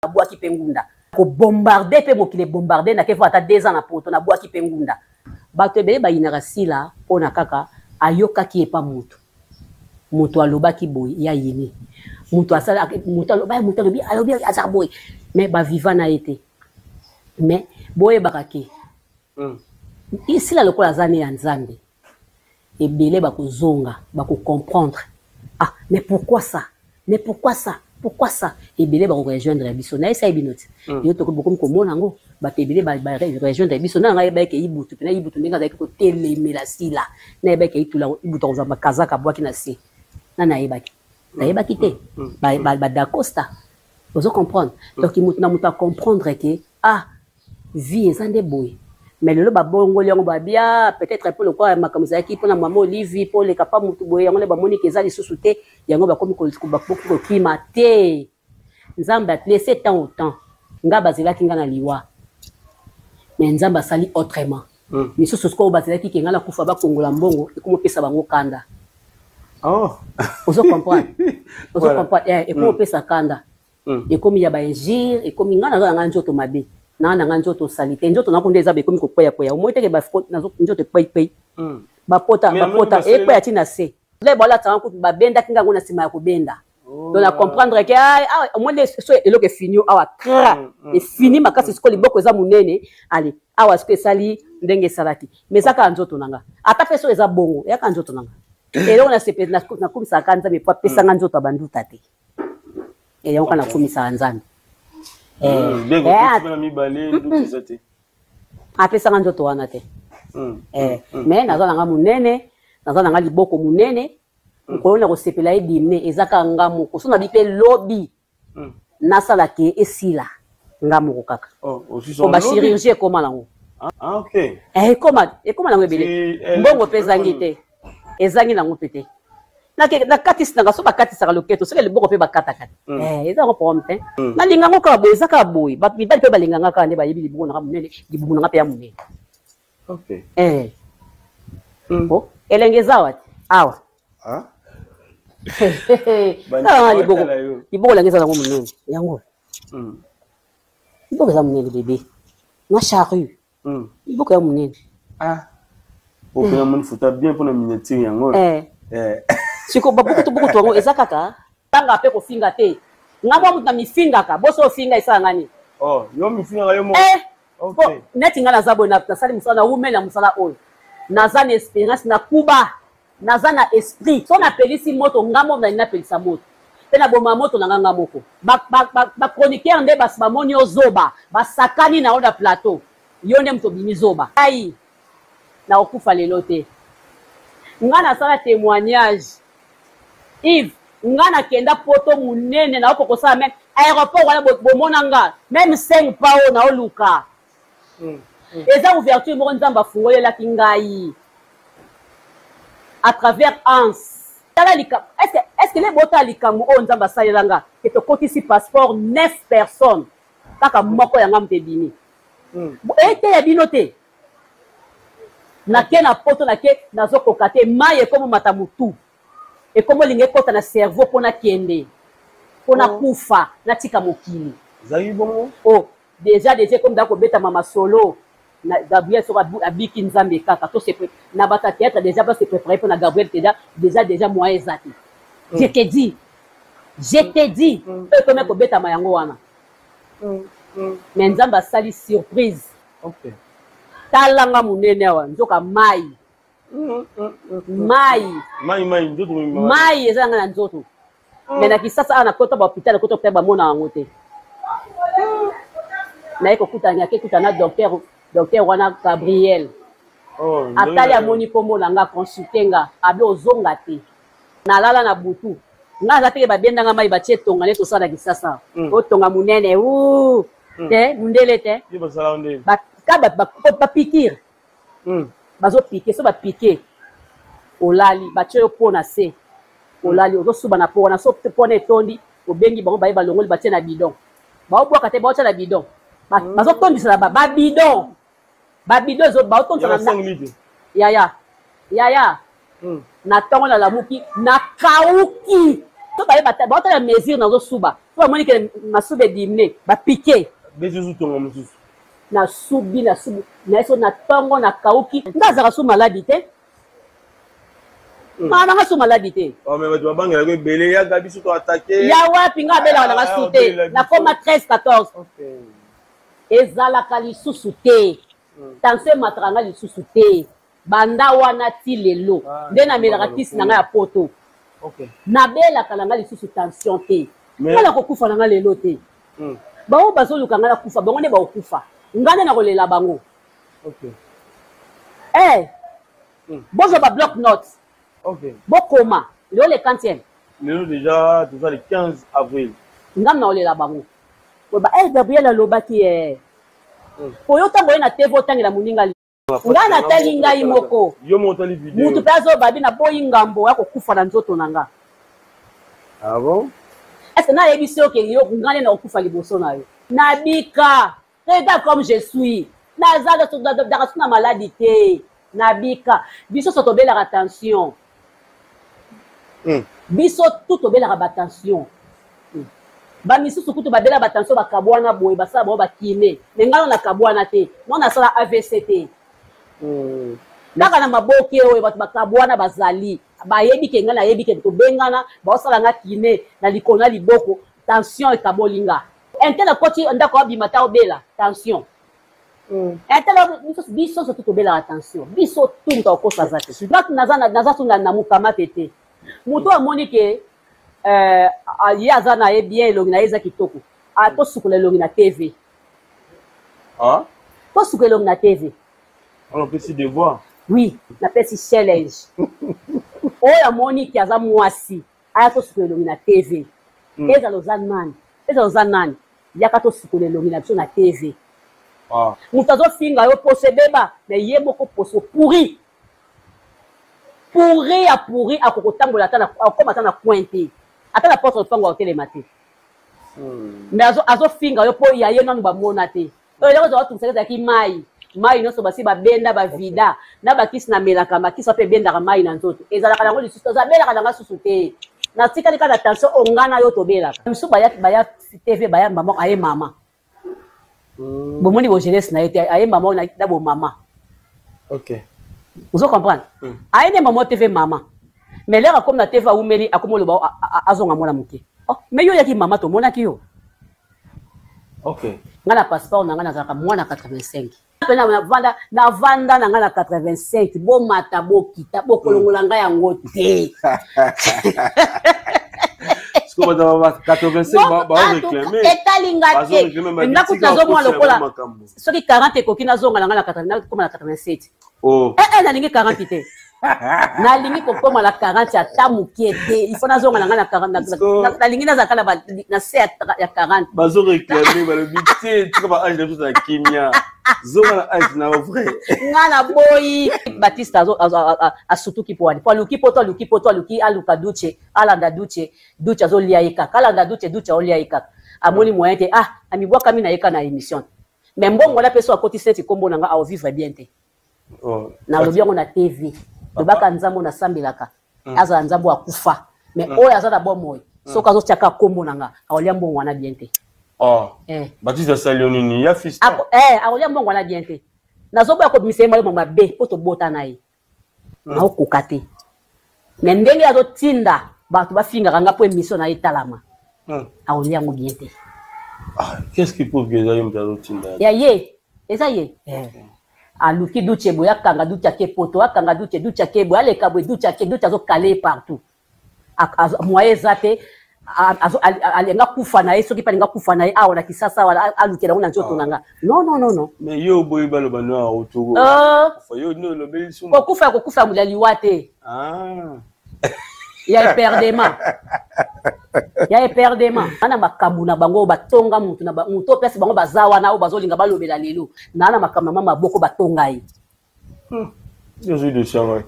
boaki pengunda ko bombarder pe mokile bombarder na kefa ata 2 ans na poto na boaki pengunda bato ebele bayinaka sila pona kaka ayokaki epa mutu alobaki boy ya yini mutu asala mutu alobi aza boy mais ba vivant na été mais boye bakaki ici la lokola zane ya nzambe ebele bakozonga bako comprendre ah mais pourquoi ça pourquoi ça ebele bako rejoindre biso na esa ebinoti yo to beaucoup ko nango ba ebele ba rejoindre biso na ngai ba ke ibutu na ibutu ndinga za ko telemela sila na ba ke itula ibutu ko za kazaka bwaki na si na yebaki te ba dacosta vous comprendre donc il mutu comprendre que ah vie ezande boy mais le babongo yango babia peut-être pour le quoi makamza ki pona mama Olivier pour les capable mutu boy yango le ba moni kezali sous-souté yango ba komi ko kimate nzamba laisser temps au temps nga bazela kinga na liwa mais nzamba sali autrement mais ce ko bazela ki kinga na kufa ba kongola mbongo ikomo pesa bango kanda oh vous comprendre et comment pesa kanda et comme il y a ba injire et comme ngana za njoto mabe na njoto salite njoto na kondeza be komi ko poya o moite ke ba nazo njoto pei ba pota e poya tina se le bola tanku ba benda kinga ngona sima ya kubenda donc na comprendre que au moins so eloko fini awa kra et fini makasi skoli boko za munene allez awa ce que sali ndenge salati mais saka njoto nanga ata peso eza bongo ya ka njoto nanga et là on a sepé na kumisa kanza me pa pesa njoto banduta te et on kana kumisa nzambe apesanga nzoto wana te mais naza nanga munene naza nanga liboko munene kolona ko sepela edine ezaka ngamu ko sona bipe lobby nasala ke esila ngamu kaka ko ba chirurgie koma nango OK koma nango ebele mbongo pezangi te ezangi nango pete na katisi nanga so bakatisaka loketo soki liboko mpe bakataka eza ko problème te nalinga ngo ka boy ezaka boy mibali mpe balinganga kaka nde bayebi libumu nanga munene libumu nanga mpe ya munene elenge eza wati awa liboko lange eza nango munene yango liboko eza munene bebe na charrue liboko ya munene openga moni futa bien pour na miniature yango siko beaucoup to eza kaka tanga pe ko finga te ngabo mutu na mifinga ka boso finga isa ngani yo mifinga yo mo okay neti ngala zabo na sali musala umela musala oyo naza na experience na kuba naza na esprit so na pelisi moto ngamo na pelisa moto pe na boma moto na nganga moko ba chroniqueur nde bas moni ozoba basakani na oda plateau yo nde muto bimi zoba ai na okufa lelo te ngana sala témoignage Yves ngana kenda poto munene na oko kosala même aéroport wala bomonanga même 5 pao na oluka eza ouverture moko nzamba fungolela kingai à travers Ans tala lika est-ce que les bota likamu o nzamba salelanga que to kotisi passeport 9 personnes kaka moko ya ngamte bini ete ya binote na ke na poto na ke nazo kokate maye comme matamutu et comme linge kota na cerveau pona kende pona kufa na tika mokili zayi bongo déjà comme dako beta mama solo na Gabriel so abiki nzambe kaka to se na bata théâtre déjà pas se préparer pour na Gabriel déjà moyen zati je te dis comme ko beta mayango wana mais nzamba sali surprise talanga munene wa nzoka mai eza nga na nzoto mais na kisasa ana kota ba hôpital kota pe ba mona yango te na eko kutanya ke kutana docteur wana Gabriel atali amoni kombo nanga consultenga abe ozonga te na lala na butu nga za te ba bendanga mai ba tie tonga ne to sala kisasa o tonga munene te mundele te ba pikir bazo piquer so ba piquer olali ba tio pona se olali ozo suba na pona so pona etondi obengi bango baye balongoli ba tie na bidon ba obwaka te ba tia na bidon bazo tondisa ba bidon zo ba tondisa na ya na tongo na lamuki na kauki to baye ba ta mesure na zo suba so amoni ke masube dimne ba piqué bezuzu tonga mususu na subi na eso na tongo na kauki ndazaka su maladi te mama nga su maladi te oh mais bato babangela ko ebele ya gabi su to attaquer ya wapi nga bela na nga su te na koma 13 14 okay ezalaka lisusu te tension mataka nga lisusu te banda wana ti lelo nde namelaka kisi na nga ya poto nabelaka na nga lisusu tension te nga na kokufa na nga lelo te bango bazoluka nga na kufa bango nde bakokufa nga nde na kolela bango bozwa ba bloc note bokoma lelo le 40e lelo déjà toza le 15 avril ngam na kolela bango oba Gabriel alobaki oyo ntango ye na tv otangela moninga nga natali ngai moko yo motali video mutu mpe azobabi na boyi ngambo ya kokufa na nzoto na nga ah bon est-ce nayebi si oke yo nga nde na kokufa liboso na yo nabika regarde comme je suis nazalaka su na maladi te nabika biso so tobelaka tension biso tu tobelaka batension bamisusu kutu babela batension bakabwana boye basala bango bakine me ngano nakabwana te ngo nasala AVC te kaka na maboke oyo bato bakabwana bazali bayebi ke ngai nayebi ke tobengana baosala nga kine na likolo na liboko tension ekabolinga intele koti ndako abima ta obela tension intele biso so tu tobelaka tension biso tu mutu akokosa za te naza tu na mukamate te mutu amoni ke ye aza na ye bien elongi na ye eza kitoko tosukula elongi na tv tosukula elongi na tv opesi devoir oui napesi challenge oyo amoni ke aza mwasi aya tosukula elongi na tv ezala oza nani yaka tosukula elongi na biso na tv moto azofinga yo poso ebeba me ye moko poso pourri ya pourri akokotambola akoma ata na coin te ata na porte lopango akotelema te me azofinga yo mpo ya ye nanu bamona te oyo eloko zawatumisa ezalaki mai nyonso basi babenda bavida na bakisi namelaka bakisi mpe ebendaka mai na nzoto ezalaka nango lisusu tozabelaka nanga susu te natikali kaka na tension ongana yo tobelaka misu baya tv baya mama aye mama bomoni bojeunesse na ye te aye mama oyo na bomama ozo comprendre aye nde mama tv mama mais lere akomi na tv aumeli akomi oloba azonga mwana moke mais yo yaki mama tomonaki yo nga na passeport na nga nazalaka mwana 85 navanda na nga na 85 bomata bokita bokolongola nga yango te etalinga te ndako nazomona lokola soki 40 ekoki nazonga na nga na 87 nalingi 40 te nalingi kokoma na 40 ata mokie te ifo nazonga na nga na 40 nalingi nazalaka na se ya 40 bazoreklame balobi te tika ba age na biso na kimia zonga na age na vrai nga na boyi Baptiste asutuki po wani po aluki aluka duche alanda duche azolia ye kaka alanda duche olia ye kaka amoni moyen te amibwakami na ye kaka na émission mais mbongo na peso akoti seti kombo na nga aovivre bien te nalobi yango na tv tobaka nzambo nasambelaka azala nzambo akufa mais oyo aza na bomoi soki azotiaka kombo na nga aolia mbongo wana bien te Baptiste asali nini ya fils akolia mbongo wana bien te nazoboya kobimisa ye mayo mabe mpo tobota na ye naokoka te mais ndenge azotinda bato bafingaka nga mpo émission na ye etalama akolia yango bien te qu'est-ce qui prouve que eza moto azotinda ya ye eza ye aluki duche boye akanga duche ake poto akanga duche ake boye aleka boye duche azokale partout moye eza te alenga kufa na ye soki mpe alinga kufa na ye awa na kisasa wala alukela ngo na nzoto na nga non mais yo boyi baloba no aotoko yo no lobeli sumu kokufa ya mulaliwa te ya eperdema ana makambo na bango batonga mutu place bango baza wana oyo bazolinga balobela lelo na makambo na maboko batonga ye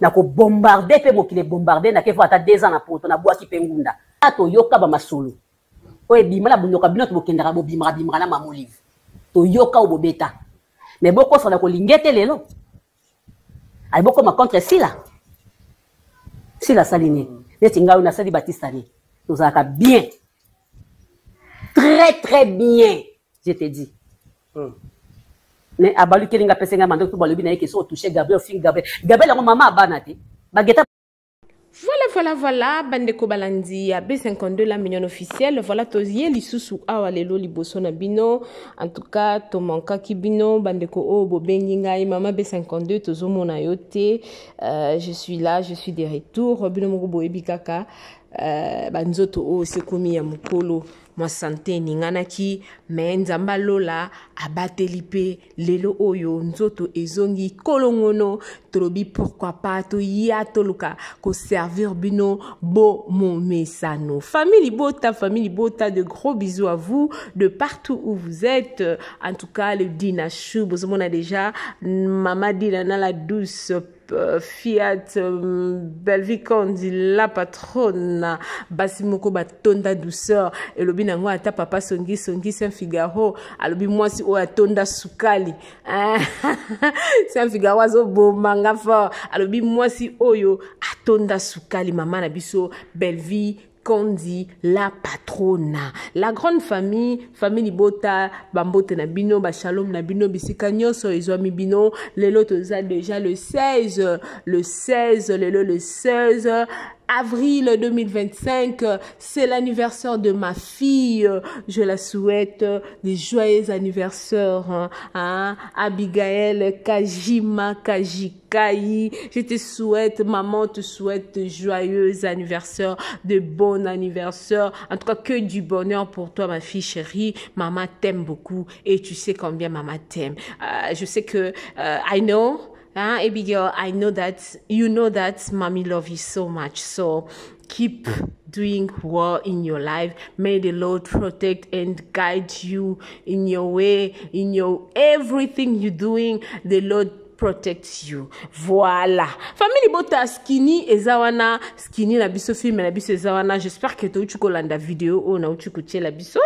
na kobombarde mpe mokili ebombarde nakefa ata 2 ans na poto nabwaki mpe ngunda toyoka bamasolo oyo ebima na bunyoka bino tobokendaka bobimaka na mamolive toyoka oyo bobeta mais bokosana kolinge te lelo ali bokoma contre sila asali nini neti ngai oyo nasali Baptiste ani tozalaka bien très très bien, je te dis. Mais abalu kelinga pesenga mando to balobi na yeke so toucher Gabriel fin Gabriel maman abanate bageta. Voilà, Bandeko Balandi, à B52, la million officielle. Voilà, Tozie, Lissousou, Awalelo, Liboso, Nabino. En tout cas, Tomanka Kibino, Bandeko O, Bobenginga, Mama B52, Tozo Monayote. Je suis là, je suis de retour. Bino Morubo Ebikaka. Banzoto O, Sekomi Yamukolo. Moi santé ninganaki mais nzamba lola abatelipe lelo oyo nzoto ezongi kolongono tolobi pourquoi pas to ya toluka ko servir bino bo momesano. Famille Bota, de gros bisous à vous de partout où vous êtes. En tout cas le Dina Chou on a déjà Mama Dina la douce Fiat Belvicondi la patronne Basimoko batonda douceur et lobi nango ata papa songi Saint Figaro alobi moi si o atonda sukali Saint Figaro azo bo manga fort alobi moi si oyo atonda sukali mama na biso Belvi Kondi la patrona. La grande famille Bota, Bambote na bino, Bachalom na bino, Bisika nyonso ezwami bino, lelo toza déjà le 16 avril 2025, c'est l'anniversaire de ma fille. Je la souhaite des joyeux anniversaires, hein? Abigail Kajima Kajikai. Je te souhaite, maman te souhaite de joyeux anniversaires, de bon anniversaire. En tout cas, que du bonheur pour toi, ma fille chérie. Maman t'aime beaucoup et tu sais combien maman t'aime. Je sais que, I know. Abigail, I know that you know that mommy love you so much. So keep doing well in your life. May the Lord protect and guide you in your way, in your everything you're doing. The Lord protects you. Voilà. Famille Bota skinny ezawana skinny na biso film na biso ezawana. J'espère que tu kolanda vidéo ou na tu kotie la biso.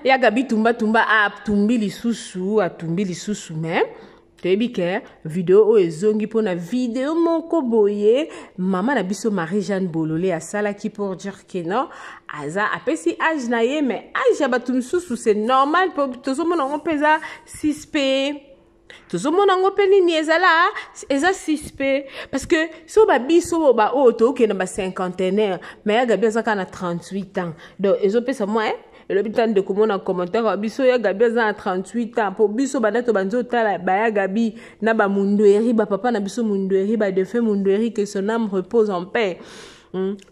Ya gabi tumba a tumbi lisusu même. Tebike vidéo o ezongi pona vidéo moko boye maman na biso Marie-Jeanne Bololé a sala qui pour dire que non aza apesi âge na ye mais âge ya batu misusu c'est normal pour tozo mona on pesa 6p tozo mona on pe nini ezala eza 6p parce que so ba biso ba o to ke na ba cinquantenaire mais ya gabi azaka na 38 ans donc ezo pesa moi et le bitan de comment en commentaire biso ya gabi za 38 ans pour biso banato banzo tala ba ya gabi na ba mundoeri ba papa na biso mundoeri ba de fait mundoeri que son âme repose en paix.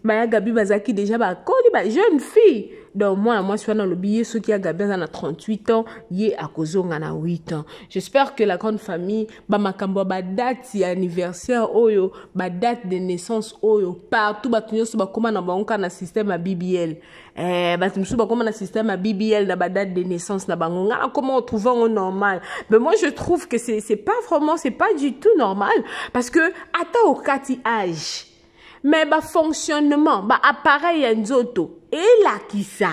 Ba ya gabi bazaki déjà ba koli ba jeune fille donc moi je suis dans le billet ceux qui a gabi za na 38 ans yé a kozonga na 8 ans. J'espère que la grande famille ba makambo ba date anniversaire oyo ba date de naissance oyo partout ba tunyo so ba koma na banka na système à BBL batumsu ba koma na système à BBL na ba date de naissance na bango nga comment on trouve au normal. Mais moi je trouve que c'est pas du tout normal parce que ata au kati âge mais ba fonctionnement ba appareil nzoto et la kisa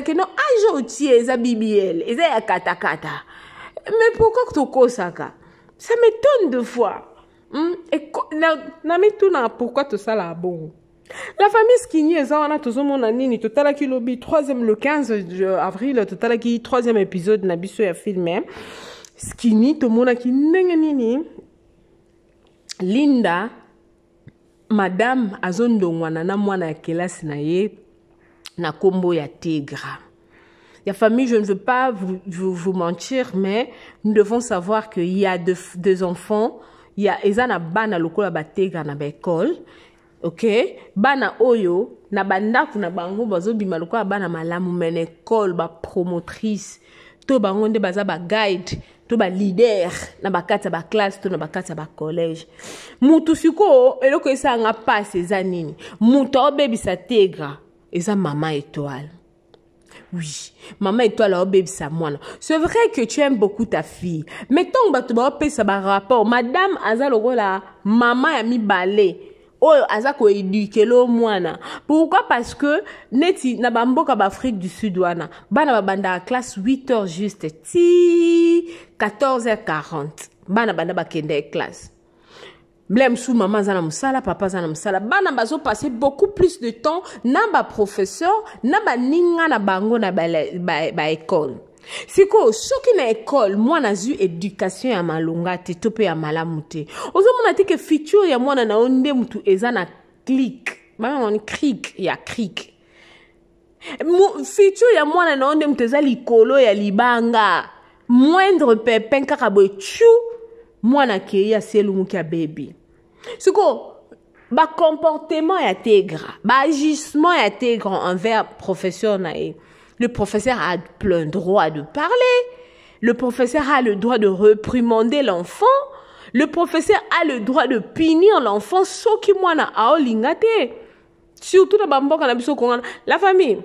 que non âge outil eza BBL eza ya katakata mais pourquoi que toko saka ça m'étonne de fois et na mituna pourquoi tout ça là bon. La famille Skinny eza wana tozomona nini totala ki lobi le 15 avril totala ki 3e épisode na biso ya film Skinny tomona ki ndenge nini Linda madame azondongwana na mwana ya kelasi na ye na kombo ya Tigra. La famille, je ne veux pas vous mentir, mais nous devons savoir qu'il y a deux enfants. Il y a ezana bana lokola ba Tigra na ba école. Ok, bana oyo na bandaku na bango bazo bima lokola bana malamu men école ba promotrice to bango nde baza ba guide to ba leader na bakata ba classe to na bakata ba collège. Mutu siko eloko esanga passe eza nini mutu obebisa Tigra eza mama étoile. Oui, maman étoile obebisa mwana. C'est vrai que tu aimes beaucoup ta fille, mais tant que tu vas pesa ba rapport madame aza lokola mama ya mibale oyo azako éduquer lo mwana. Pourquoi? Parce que neti na bamboka ba Afrique du Sud wana bana babanda classe 8h juste ti 14h40 bana banda ba kende classe Blême sous maman zana musala, papa zana musala. Bana bazo passer beaucoup plus de temps na ba professeur, na ba ninga na bango na ba école. Siko soki na école moi na zu éducation ya malonga te to pe ya malamu te. Ozomona te ke futur ya mwana na onde mutu eza na clique. Ba on cric ya cric. Futur ya mwana na onde mutu eza likolo ya libanga. Moindre pépin kaka boy chou mwana ke ya selu muki ya baby. Siko ba comportement ya tigre, ba agissement ya tigre envers professeur nae. Le professeur a plein droit de parler. Le professeur a le droit de réprimander l'enfant. Le professeur a le droit de punir l'enfant. Soki mwana aolingate. Surtout na bamboka na biso kongana la famille.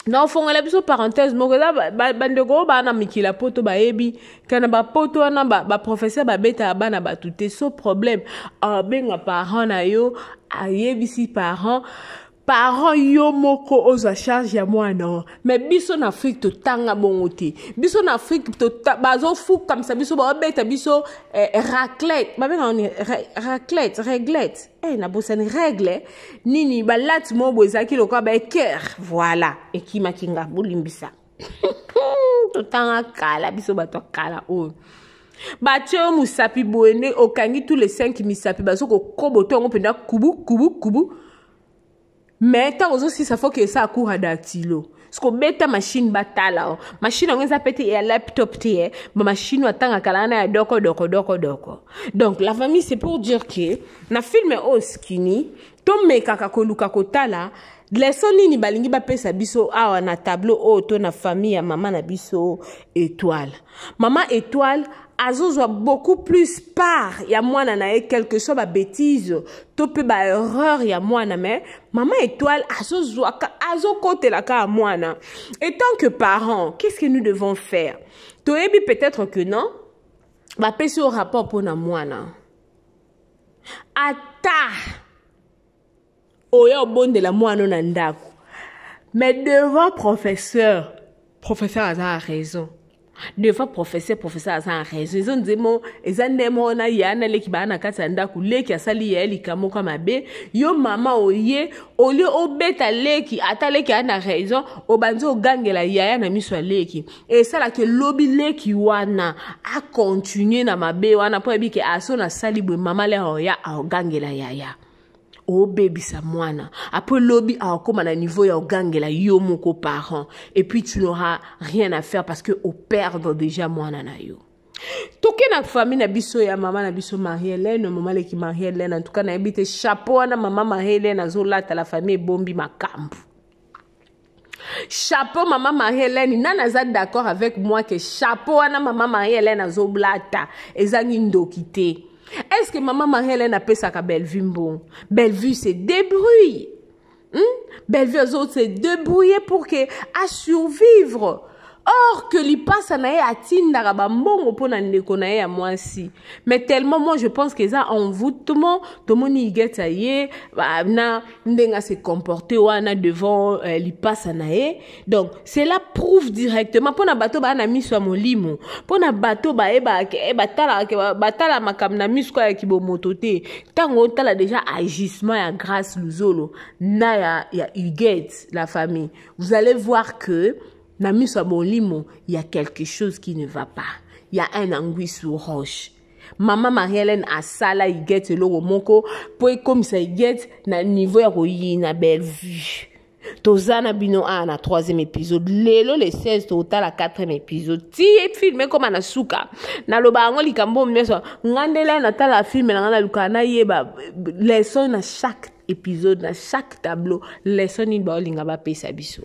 Na fonga la biso parenthèse moko la bandeko ba na mikila poto ba ebi kana ba poto na ba professeur ba beta ba na ba tuté so problème benga parent na yo ayebi si parents yo moko oza charge ya mwana mais biso na Afrique to tanga bongote biso na Afrique to bazo fou comme ça biso ba beta biso raclette ba benga on réglette na bosani règle nini ba lat mo bozaki lokwa ba cœur voilà et qui makinga bolimbisa to tanga kala biso ba to kala o Batio musapi boene okangi tous les 5 misapi bazo ko koboto ngo penda kubu mais tant aussi ça faut que ça court à dactylo. Ce qu'on beta machine batala. Machine on les appelle et laptop tie. Ma machine attend à kalana ya doko. Donc la famille c'est pour dire que na film au skinny tome kaka koluka kotala leçon nini balingi ba pesa biso awa na tableau auto na famille ya maman na biso étoile. Maman étoile azozwa beaucoup plus part ya mwana na e quelque chose ba bêtise to pe ba erreur ya mwana mais maman étoile azozwa azokotela ka mwana. Et tant que parents, qu'est-ce que nous devons faire? To ebi peut-être que non ba pesa au rapport pour na mwana. Ata oya bonde la mwana na ndako. Mais devant professeur a raison. Devant professeur a raison. Ils ont dit mon ezandemo na yana leki bana kata ndaku leki asali ya eli kamoka mabe yo mama oye ole obeta leki ata leki ana raison obanzo gangela yaya na miswa leki et ça là que lobby leki wana a continuer na mabe wana po ebike aso na sali bwe mama le oya a gangela yaya o baby sa mwana après lobby a comme à niveau ya gangela yo moko parent et puis tu n'auras rien à faire parce que au perdre déjà mwana na yo toke na famille na biso ya mama na biso Marie-Hélène maman leki Marie-Hélène en tout cas na ebite chapeau na maman Marie-Hélène azolata la famille bombi makambu chapeau maman Marie-Hélène nana za d'accord avec moi que chapeau na maman Marie-Hélène azolata ezangi ndokité. Est-ce que maman Marie-Hélène a fait ça à Bellevue bon? Bellevue se débrouille. Bellevue aux autres se débrouiller pour que à survivre. Or que li passe na ya tinda ba mbongo pona ndeko na ya mwasi. Mais tellement moi je pense que ça envoûtement to moni geta ye na ndenga se comporter wana devant li passe na ye. Donc cela prouve directement pona bato ba na miso molimo pona bato ba batala makam na miso ya kibomoto te tango tala déjà agissement ya grâce luzolo na ya Huguette la famille. Vous allez voir que na miso molimo, il y a quelque chose qui ne va pas. Il y a un anguille sous roche. Maman Marie-Hélène a sala Huguette lo moko pour comme ça Huguette na niveau ya koyi na Bellevue. Tozana bino a na 3e épisode. Lelo le 16 total à 4e épisode. Ti filmé comme na suka. Na loba ngo likambo mmeso ngandela na tala film na ngana luka na yeba leçon na chaque épisode na chaque tableau leçon ni ba linga ba pesa biso.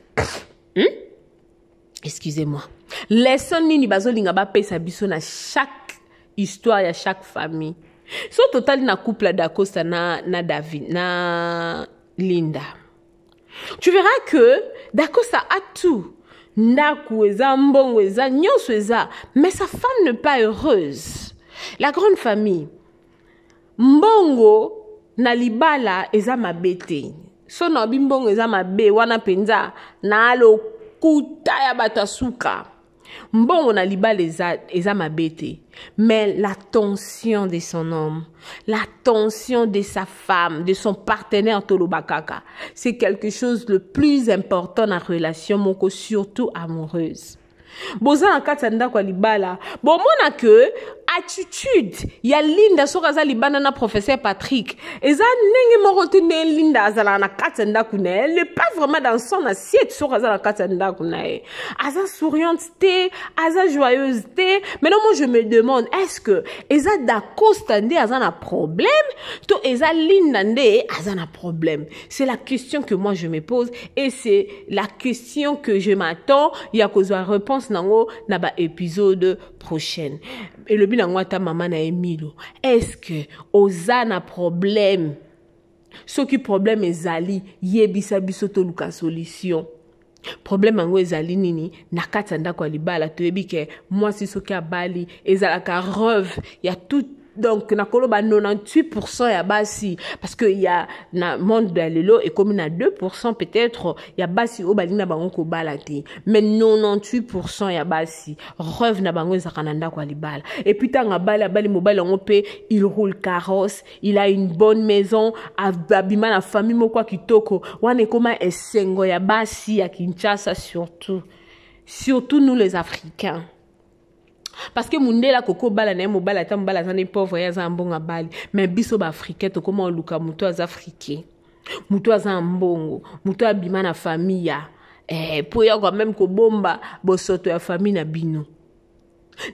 Excusez-moi. Leçon nini bazolinga ba pesa biso na chaque histoire ya chaque famille. So total na couple d'Acosta na David na Linda. Tu verras que d'Acosta a tout. Ndaku eza mbongo eza nyonso eza, mais sa femme n'est pas heureuse. La grande famille. Mbongo na libala eza mabete. So na bimbongo eza mabe wana penza na alo kuta ya batasuka. Bon, on a liba les amabete, mais la tension de son homme, la tension de sa femme, de son partenaire Tolobakaka, c'est quelque chose le plus important dans la relation, moko, surtout amoureuse. Boza na katanda kwa libala. Bon, mona que attitude ya linda sokaza libana na professeur Patrick. Eza nenge morote ne linda azala na katanda kuna. Elle n'est pas vraiment dans son assiette sokaza na katanda kuna. Aza souriante te, aza joyeuse te. Maintenant moi je me demande, est-ce que eza d'Acosta nde aza na problème? To eza linda nde aza na problème? C'est la question que moi je me pose et c'est la question que je m'attends. Il y a cause de réponse nango na ba épisode prochaine. Et le binango ta maman na Emilo. Est-ce que oza na problème? Ce qui problème ezali yebisa biso to luka solution. Problème ango ezali nini na katanda kwa libala to yebike moi si soki abali ezala ka rêve ya tout. Donc, na koloba 98% ya basi parce que il y a na monde de lelo et comme na 2% peut-être ya basi o balinga bango ko balati mais 98% ya basi rêve na bango zakananda kwa libala et puis tanga bali mobile on peut il roule carrosse, il a une bonne maison, abima na famille moko kitoko wane koma esengo ya basi ya Kinshasa surtout nous les Africains. Parce que mundela koko bala na mobala ta mbala zane pauvre ya zambonga bali mais biso ba africain to comment luka muto az africain muto az mbongo muto abima na famille po ya quand même ko bomba bosoto ya famille na bino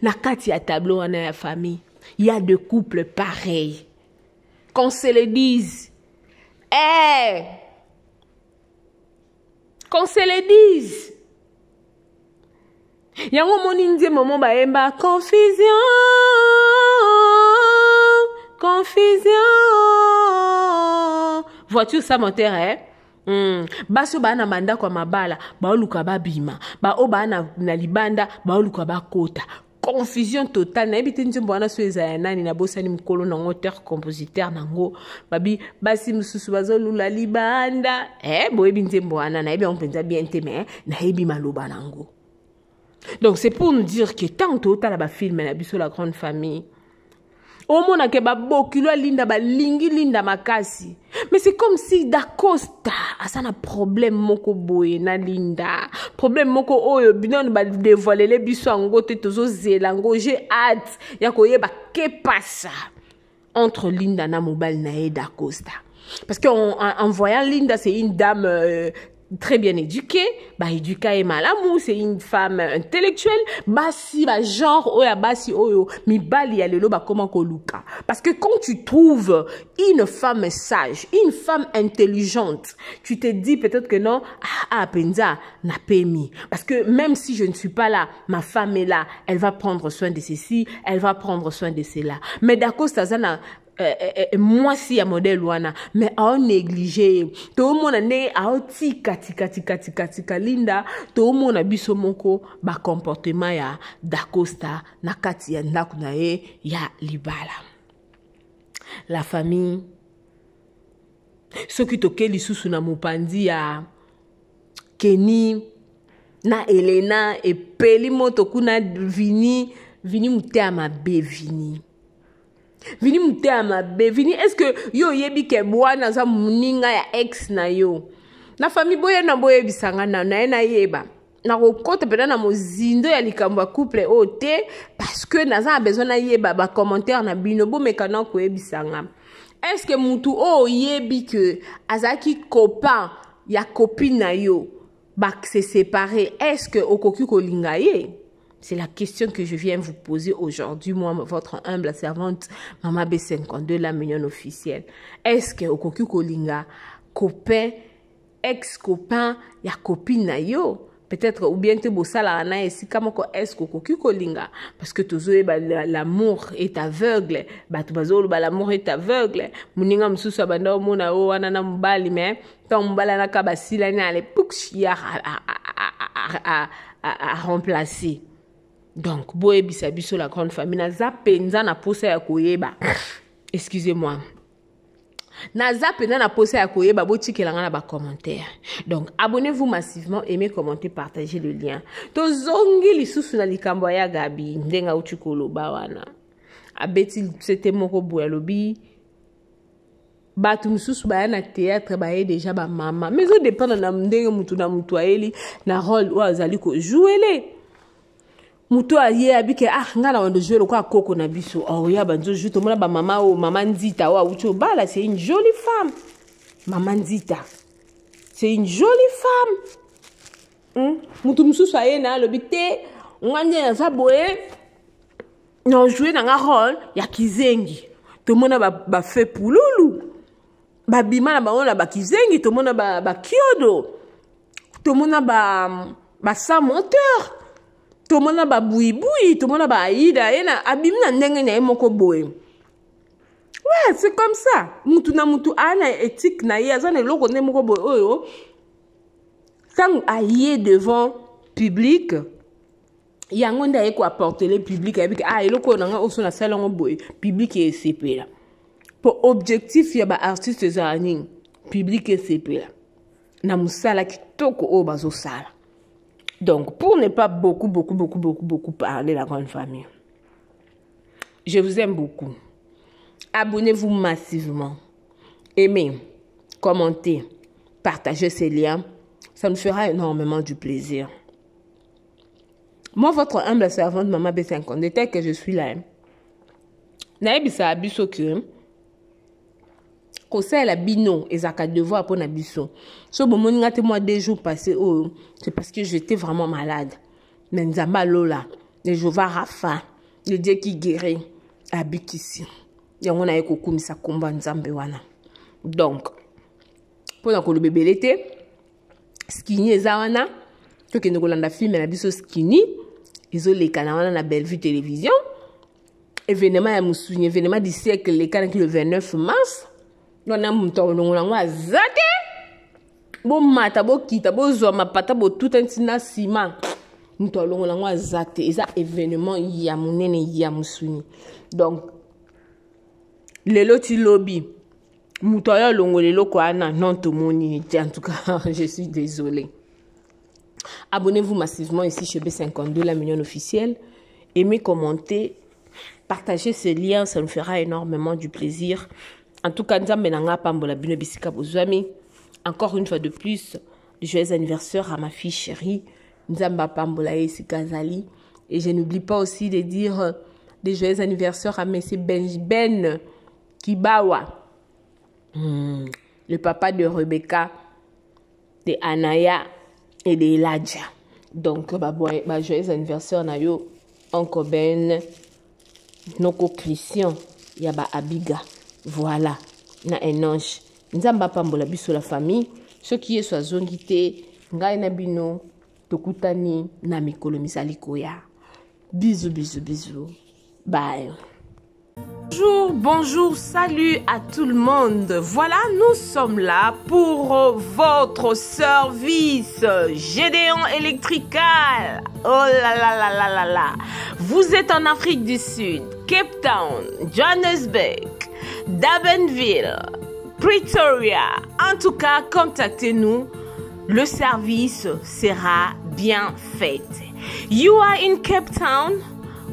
na kati ya tableau wana ya famille il y a deux couples pareils qu'on se le dise qu'on se le dise. Yango moninze momo baemba confusion. Vois-tu ça mon terrain? Baso ba na manda kwa mabala ba oluka ba bima ba oba na libanda ba oluka ba kota. Confusion totale na ebite nzembo wana so eza nani na bosani mkolo na auteur compositeur nango babi basi mususu bazolula libanda bo ebi nzembo wana na ebi on penza bien te mais na ebi maloba nango. Donc c'est pour nous dire que tant que tu as la film na biso la grande famille au mona ke ba bokilo linda ba lingi linda makasi mais c'est comme si d'Acosta asana problème moko boye na linda problème moko oyo binon ba dévoiler les biso ngo te tozo zelango j'ai hâte ya koyeba ke passa entre Linda na mobile na d'Acosta parce que en voyant Linda c'est une dame très bien éduquée, éduquée et malamou, c'est une femme intellectuelle, basi genre oya basi oyo mi bali ya lelo comment koluka. Parce que quand tu trouves une femme sage, une femme intelligente, tu te dis peut-être que non, penza n'a pas mis. Parce que même si je ne suis pas là, ma femme est là, elle va prendre soin de ceci, elle va prendre soin de cela. Mais d'Acosta zana moi si ya modèle wana mais a négligé to mona ne a tika linda to mona biso moko ba comportement ya d'Acosta na kati ya ndaku na ye ya libala. La famille soki toke lisusu na mopandi ya Kenny na Elena et peli moto kuna vini mutema be Vini mutema be vini est-ce que yo yebi ke bwana za muninga ya ex na yo na famille boye na boye bisanga na yeba na kokota pena na mozindo ya likambo couple ote parce que naza besoin na yeba ba commentaire na bino bo mekana ko yebisanga est-ce que mutu yebi que azaki copain ya copine na yo ba se séparer est-ce que okoki ko lingaye? C'est la question que je viens vous poser aujourd'hui, moi, votre humble servante, Mama B52, la mignonne officielle. Est-ce que Okoku Kolinga, copain, ex-copain, ya copine na yo? Peut-être, ou bien te bossala na esi kamoko est-ce que Okoku Kolinga? Parce que toujours, l'amour est aveugle. L'amour est aveugle. Muninga msusu abanda omona o wana na mbali, mais tant mbala na kabasila na ale pukshia à remplacer. Donc, boye bisabiso la grande famille na za penza na posa ya koyeba. Excusez-moi. Naza pena na posa ya koyeba bo tikelanga na ba commentaire. Donc abonnez-vous massivement, aimez, commentez, partagez le lien. To zongi lisusu na likambo ya Gabi ndenga uti koloba wana. Abeti c'était moko boya lobi. Batu mususu ba na théâtre ba ye déjà ba mama. Mais ça dépend na ndenge mutu na mutu aeli na rôle ou azali ko jouer les. Mutu aye abike ngana wando jouer le quoi koko na biso. Oh ya banzo joue to mona ba mama o mama Nzita wa ucho bala, c'est une jolie femme. Maman Nzita. C'est une jolie femme. Mutu mususu aye na lobite nganje na saboe. Non jouer na nga rôle ya kizengi. To mona ba fait pululu. Ba bima na bango na ba kizengi, to mona ba kiodo. To mona ba sa monteur. To mona ba buibui, to mona ba aida ena abimi na ndenge na moko boye. Ouais, c'est comme ça. Mutu na mutu ana éthique na ye azana loko ne moko boye oyo. Quand aye devant public, yango nda ye ko apporter le public avec eloko na nga oso na sala ngo boye, public e CP là. Pour objectif ya ba artiste zani, public e CP là. Na musala kitoko o bazo sala. Donc, pour ne pas beaucoup parler la grande famille, je vous aime beaucoup. Abonnez-vous massivement. Aimez, commentez, partagez ces liens. Ça me fera énormément du plaisir. Moi, votre humble servante, Maman B50, tel que je suis là, naebisa abiso que conseil la bino et zaka devoir pour nabiso. So bon mon ngate moi 2 jours passés c'est parce que j'étais vraiment malade. Mais nzamba lola, le Jova Rafa, le Dieu qui guérit habite ici. Yango na eko kumisa komba nzambe wana. Donc pour na ko le bébé l'été skinny ezawana to ke ngolanda film na biso skinny izo le kana na Bellevue télévision. Événement ya musuni, événement du siècle le kana le 29 mars. Non na muto ngolangwa zate. Bo mata bo kita bo zo mapata bo tout ntina ciment. Muto ngolangwa zate, eza événement ya munene ya musuni. Donc lelo ti lobby muto ya longolelo ko ana non to moni, en tout cas je suis désolée. Abonnez-vous massivement ici chez B52 la million officielle, aimez, commentez, partagez ce lien, ça me fera énormément du plaisir. En tout cas, encore une fois de plus, joyeux anniversaire à ma fille chérie, Nzamba Pambola et Sikazali. Et je n'oublie pas aussi de dire des joyeux anniversaires à M. Ben Kibawa, le papa de Rebecca, de Anaya et de Elijah. Donc, joyeux anniversaire à yo, Uncle Ben, Noko Christian, Yaba Abiga. Voilà, na un ange. Nzamba Pambola biso la famille. Ce qui est soit zongité, ngai na bino, tokutani na mikolo misali koya. Bisous, bisous, bisous. Bye. Bonjour, salut à tout le monde. Voilà, nous sommes là pour votre service Gédéon Electrical. Oh là là là là là là. Vous êtes en Afrique du Sud, Cape Town, Johannesburg, Durbanville, Pretoria. En tout cas, contactez-nous. Le service sera bien fait. You are in Cape Town.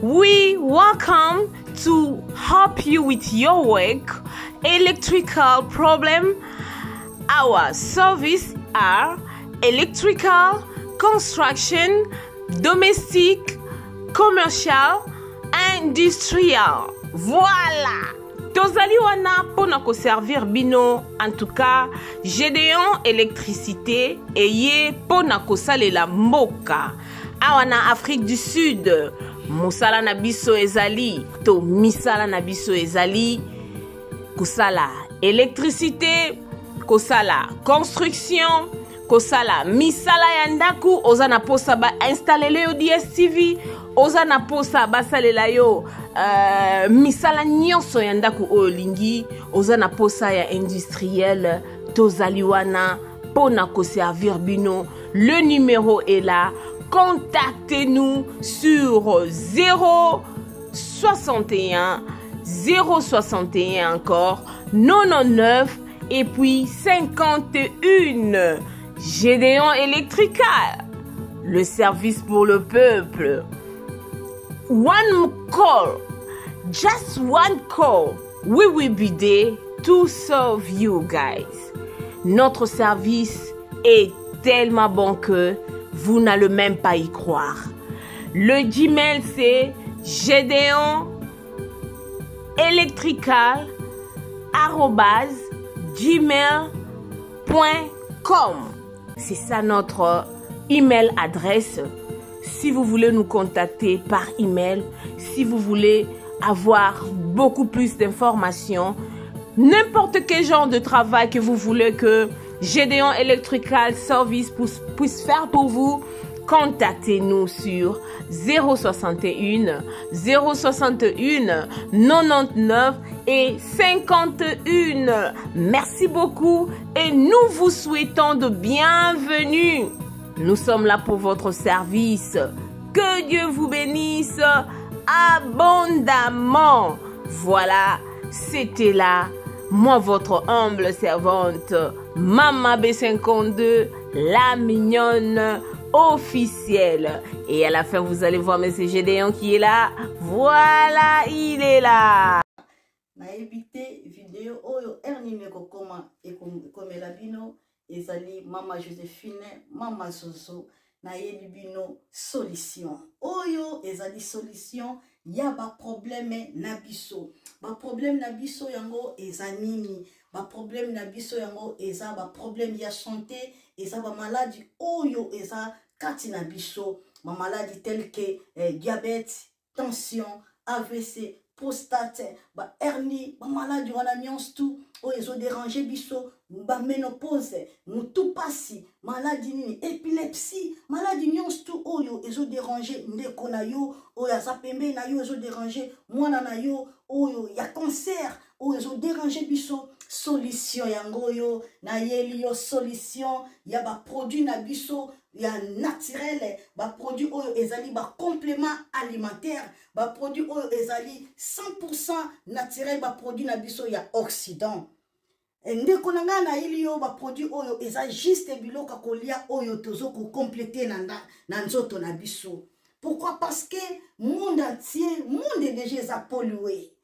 We welcome to help you with your work, electrical problem. Our service are electrical, construction, domestic, commercial, industrial. Voilà. Tozali wana pona ko servir bino. En tout cas, Gédéon électricité eye pona ko salela mboka. Awana Afrique du Sud. Musala na biso ezali to misala na biso ezali kusala électricité, kusala construction, kusala misala ya ndaku, ozana posa ba installer le DSTV, ozana posa ba salela yo misala nyonso ya ndaku olingi, ozana posa ya industriel tozali wana pona ko servir bino. Le numéro est là. Contactez-nous sur 061 061 encore 99 et puis 51. Gédéon Electrical, le service pour le peuple. One call, just one call. We will be there to serve you guys. Notre service est tellement bon que vous n'allez même pas y croire. Le Gmail c'est gedeonelectrical@gmail.com. C'est ça notre email adresse. Si vous voulez nous contacter par email, si vous voulez avoir beaucoup plus d'informations, n'importe quel genre de travail que vous voulez que Gédéon Electrical Service puisse faire pour vous, contactez-nous sur 061 061 99 et 51. Merci beaucoup et nous vous souhaitons de bienvenue. Nous sommes là pour votre service. Que Dieu vous bénisse abondamment. Voilà, c'était là, moi votre humble servante, Maman B52, la mignonne officielle. Et à la fin, vous allez voir M. Gédéon qui est là. Voilà, il est là. Na évité vidéo oyo ernime kokoma ekomela bino ezali Mama Joséphine, Mama Zozo na yebi bino solution. Oyo ezali solution ya ba problème na biso. Ba problème na biso yango ezanini. Ba problème na biso yango eza ba problème ya santé, eza ba maladie oyo eza kati na biso. Ba maladie telle que diabète, tension, AVC, prostate, ba hernie, ba maladie wana nyonso tout oyo ezo déranger biso, ba ménopause, mutu pasi, maladie nini, épilepsie, maladie nyonso tout oyo ezo déranger ndeko na yo, oyo aza pembe na yo ezo déranger mwana na yo, oyo ya cancer, oyo ezo déranger biso. Solution yango yo na yeli yo solution ya ba produit na biso ya naturel, ba produit oyo ezali ba complément alimentaire, ba produit oyo ezali 100% naturel, ba produit na biso ya Occident. Ndeko nanga na yeli yo ba produit oyo eza juste biloko kolia oyo tozo ko compléter na nzoto na biso. Pourquoi? Parce que monde entier, monde est déjà pollué.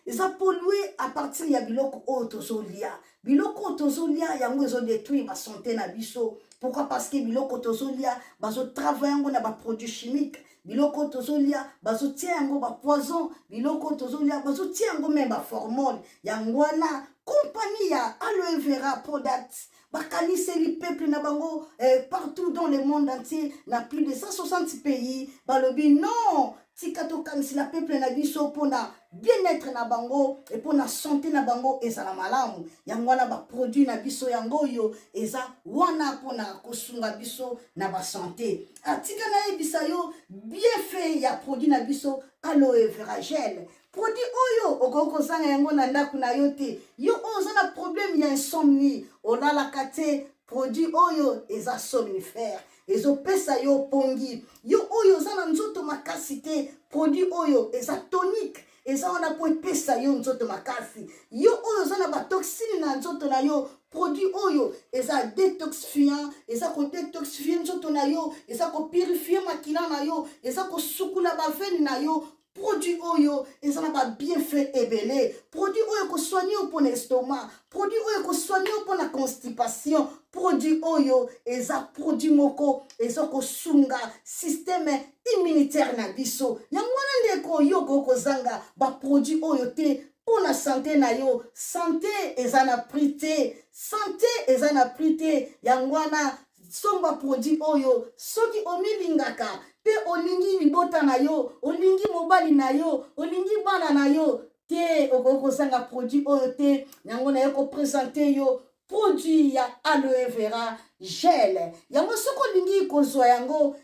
Ils ont pollué à partir de biloko otozolia. Biloko otozolia yango ezo détruire ba santé na biso. Pourquoi? Parce que biloko otozolia bazo travailler yango na ba produits chimiques. Biloko otozolia bazo tia yango ba poison. Biloko otozolia bazo tia yango même ba formol. Yango na compagnie ya aloe vera products. Bakanise li peuple na bango partout dans le monde entier, na plus de 160 pays. Balobi non. Tikato kanisi la peuple na biso pona bien-être na bango et pona santé na bango eza na malamu. Yango wana ba produit na biso yango yo eza wana pona kosunga biso na ba santé. Atika na ebisa yo bien fait ya produit na biso aloe vera gel. Produit oyo okoko zanga yango na ndaku na yo te. Yo oza na problème ya insomnie, olala kate produit oyo eza somnifère. Ezo pesa yo pongi. Yo oyo zana nzoto makasi te. Produit oyo eza tonique. Eza wana po pesa yo nzoto makasi. Yo oyo zana ba toxine na nzoto na yo. Produit oyo eza détoxifiant. Eza ko détoxifier nzoto na yo. Eza ko purifier makila na yo. Eza ko sukula ba veine na yo. Produit oyo ezana ba bienfait ebele. Produit oyo ko soigner pour l'estomac. Produit oyo ko soigner pour la constipation. Produit oyo eza produit moko eza ko sunga système immunitaire na biso. Yangwana ndeko yo ko zanga ba produit oyo te pour la santé na yo. Santé ezana prité. Santé ezana prité. Yangwana somba produit oyo soki omilingaka pe olingi libota na yo, olingi mobali na yo, olingi bana na yo, te okoko sanga produit oyo te, yango na yo ko présenter yo produit ya aloe vera gel. Yango soko lingi kozwa yango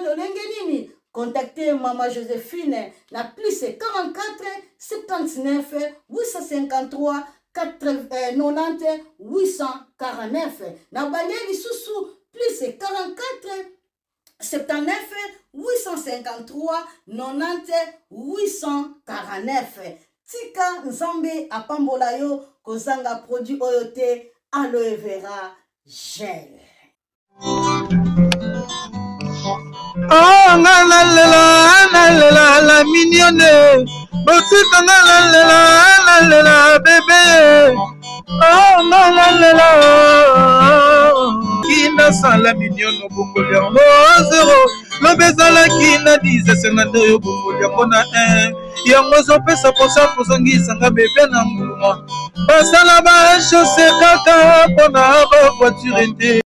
lolenge nini? Contactez Maman Joséphine na plus 44 79 853 90 849. Na balieli susu plus 44 79 853 90 849. tika nzambe apambola yo kozanga produit oyo te aloe vera gel. Oh la mignonne, botika la bébé. Oh la kina sala mignonne bongolia oh zéro lo bezala kina 10 52 yo bongolia kona 1 yango zo pesa posa kozongisa nga bébé na muluma basala ba chaussée kaka pona ba voiture.